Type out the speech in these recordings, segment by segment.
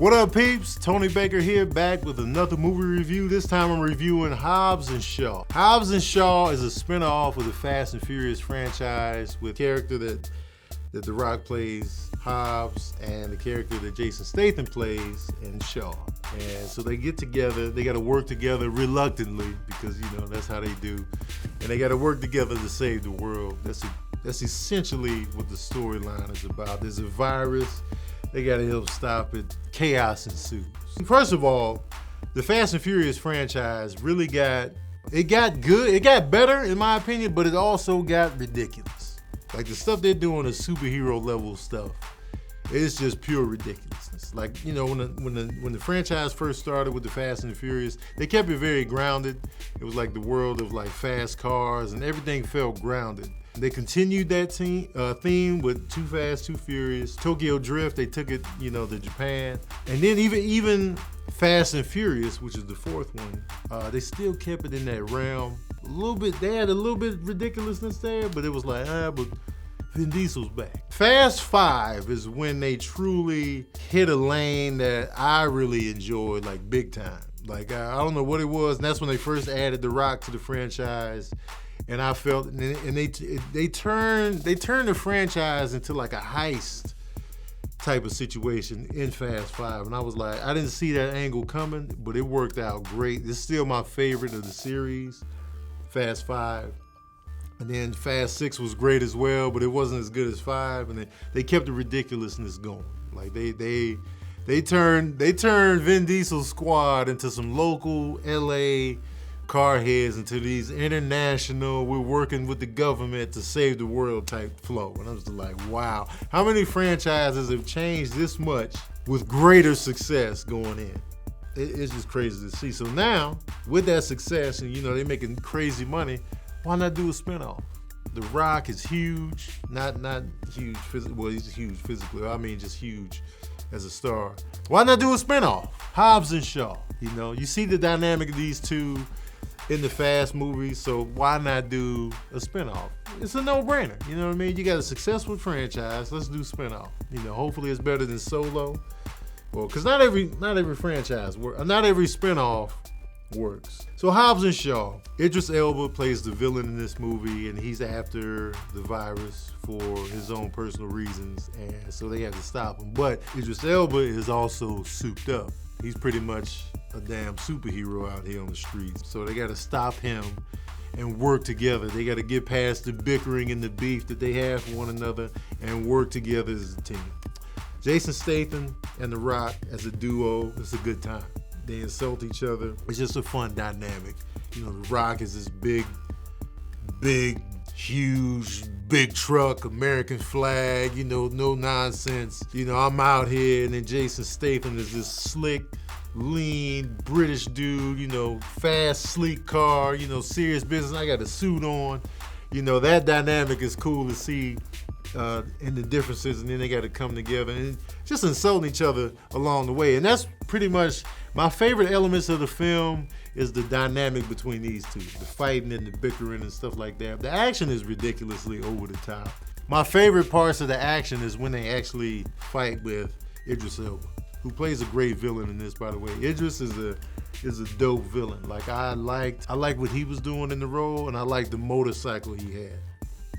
What up, peeps? Tony Baker here, back with another movie review. This time I'm reviewing Hobbs Shaw. Hobbs Shaw is a spinoff of the Fast and Furious franchise with character that The Rock plays, Hobbs, and the character that Jason Statham plays in Shaw. And so they get together, they got to work together reluctantly because, you know, that's how they do. And they got to work together to save the world. That's essentially what the storyline is about. There's a virus. They gotta help stop it. Chaos ensues. First of all, the Fast and Furious franchise really got good. It got better in my opinion, but it also got ridiculous. Like the stuff they're doing is superhero level stuff. It's just pure ridiculousness. Like, you know, when the franchise first started with the Fast and the Furious, they kept it very grounded. It was like the world of like fast cars and everything felt grounded. They continued that theme with Too Fast, Too Furious, Tokyo Drift. They took it, you know, to Japan, and then even Fast and Furious, which is the fourth one, they still kept it in that realm. A little bit, they had a little bit of ridiculousness there, but it was like, but Vin Diesel's back. Fast 5 is when they truly hit a lane that I really enjoyed, like big time. Like I don't know what it was, and that's when they first added The Rock to the franchise. And I felt, and they turned the franchise into like a heist type of situation in Fast 5. And I was like, I didn't see that angle coming, but it worked out great. It's still my favorite of the series, Fast 5. And then Fast 6 was great as well, but it wasn't as good as 5. And they kept the ridiculousness going. Like they turned Vin Diesel's squad into some local LA car heads into these international, we're working with the government to save the world type flow. And I was like, wow, how many franchises have changed this much with greater success going in? It's just crazy to see. So now, with that success, and you know, they're making crazy money, why not do a spinoff? The Rock is huge, not huge physically, well, he's huge physically, I mean just huge as a star. Why not do a spinoff? Hobbs and Shaw, you know, you see the dynamic of these two in the Fast movies, so why not do a spinoff? It's a no-brainer, you know what I mean? You got a successful franchise, let's do spinoff. You know, hopefully it's better than Solo, or because not every franchise not every spinoff works. So Hobbs and Shaw, Idris Elba plays the villain in this movie, and he's after the virus for his own personal reasons, and so they have to stop him. But Idris Elba is also souped up. He's pretty much a damn superhero out here on the streets. So they gotta stop him and work together. They gotta get past the bickering and the beef that they have for one another and work together as a team. Jason Statham and The Rock as a duo, it's a good time. They insult each other. It's just a fun dynamic. You know, The Rock is this big, huge, big truck, American flag, you know, no nonsense. You know, I'm out here, and then Jason Statham is this slick, lean, British dude, you know, fast, sleek car, you know, serious business. I got a suit on. You know, that dynamic is cool to see and the differences, and then they got to come together and just insulting each other along the way. And that's pretty much my favorite elements of the film is the dynamic between these two, the fighting and the bickering and stuff like that. The action is ridiculously over the top. My favorite parts of the action is when they actually fight with Idris Elba, who plays a great villain in this, by the way. Idris is a dope villain. Like I liked what he was doing in the role, and I liked the motorcycle he had.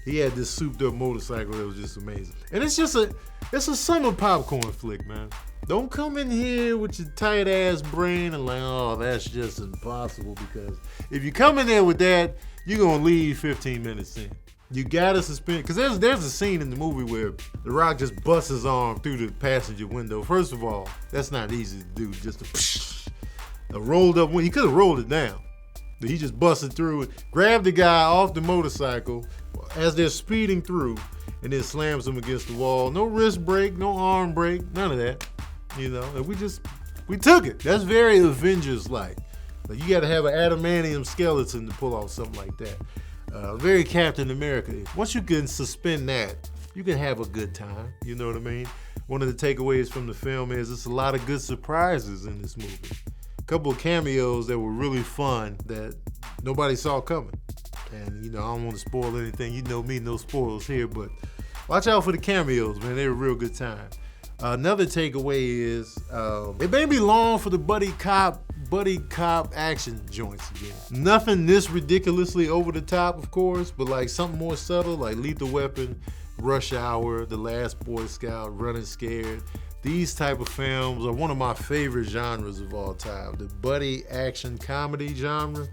He had this souped up motorcycle that was just amazing. And it's a summer popcorn flick, man. Don't come in here with your tight ass brain and like, oh, that's just impossible, because if you come in there with that, you're gonna leave 15 minutes in. You gotta suspend, because there's a scene in the movie where The Rock just busts his arm through the passenger window. First of all, that's not easy to do, just a rolled up window. He could have rolled it down, but he just busted through it, grabbed the guy off the motorcycle as they're speeding through, and then slams him against the wall. No wrist break, no arm break, none of that. You know, and we took it. That's very Avengers-like. Like you gotta have an adamantium skeleton to pull off something like that. Very Captain America. Once you can suspend that, you can have a good time. You know what I mean? One of the takeaways from the film is it's a lot of good surprises in this movie. A couple of cameos that were really fun that nobody saw coming. And, you know, I don't want to spoil anything. You know me, no spoilers here, but watch out for the cameos, man. They're a real good time. Another takeaway is it may be long for the buddy cop action joints again. Nothing this ridiculously over the top, of course, but like something more subtle, like Lethal Weapon, Rush Hour, The Last Boy Scout, Running Scared. These type of films are one of my favorite genres of all time. The buddy action comedy genre.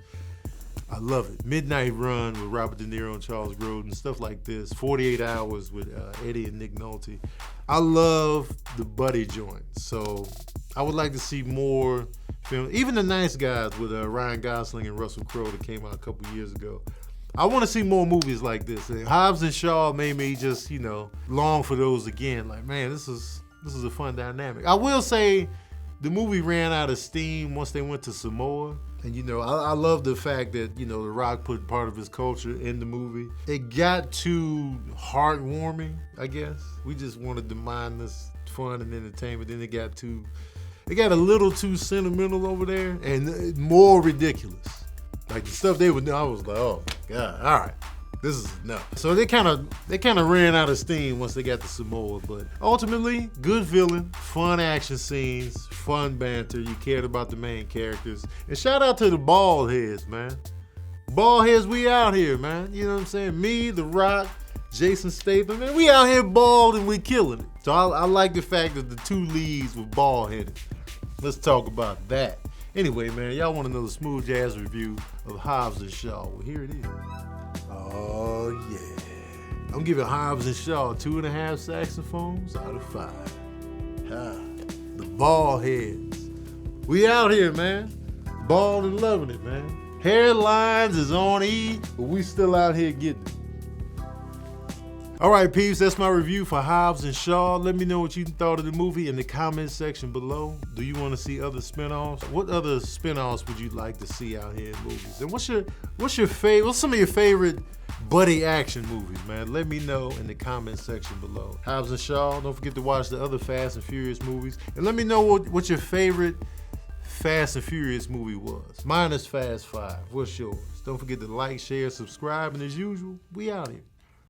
I love it. Midnight Run with Robert De Niro and Charles Grodin, stuff like this. 48 Hours with Eddie and Nick Nolte. I love the buddy joints, so I would like to see more films. Even The Nice Guys with Ryan Gosling and Russell Crowe that came out a couple years ago. I want to see more movies like this. And Hobbs and Shaw made me just, long for those again. Like, man, this is a fun dynamic. I will say the movie ran out of steam once they went to Samoa. And I love the fact that, The Rock put part of his culture in the movie. It got too heartwarming, I guess. We just wanted to mindless fun and entertainment. Then it got a little too sentimental over there and more ridiculous. Like the stuff they would do, I was like, oh my God, all right. This is enough. So they kind of ran out of steam once they got to Samoa, but ultimately, good villain, fun action scenes, fun banter. You cared about the main characters, and shout out to the bald heads, man. Bald heads, we out here, man. You know what I'm saying? Me, The Rock, Jason Statham, man, we out here bald and we killing it. So I like the fact that the two leads were bald headed. Let's talk about that. Anyway, man, y'all want another smooth jazz review of Hobbs and Shaw? Well, here it is. Oh yeah, I'm giving Hobbs and Shaw 2.5 saxophones out of 5. The bald heads. We out here, man. Bald and loving it, man. Hairlines is on E, but we still out here getting it. All right, peeps, that's my review for Hobbs and Shaw. Let me know what you thought of the movie in the comment section below. Do you want to see other spinoffs? What other spinoffs would you like to see out here in movies? And what's some of your favorite buddy action movies, man? Let me know in the comment section below. Hobbs and Shaw, don't forget to watch the other Fast and Furious movies. And let me know what your favorite Fast and Furious movie was. Mine is Fast 5. What's yours? Don't forget to like, share, subscribe, and as usual, we out here.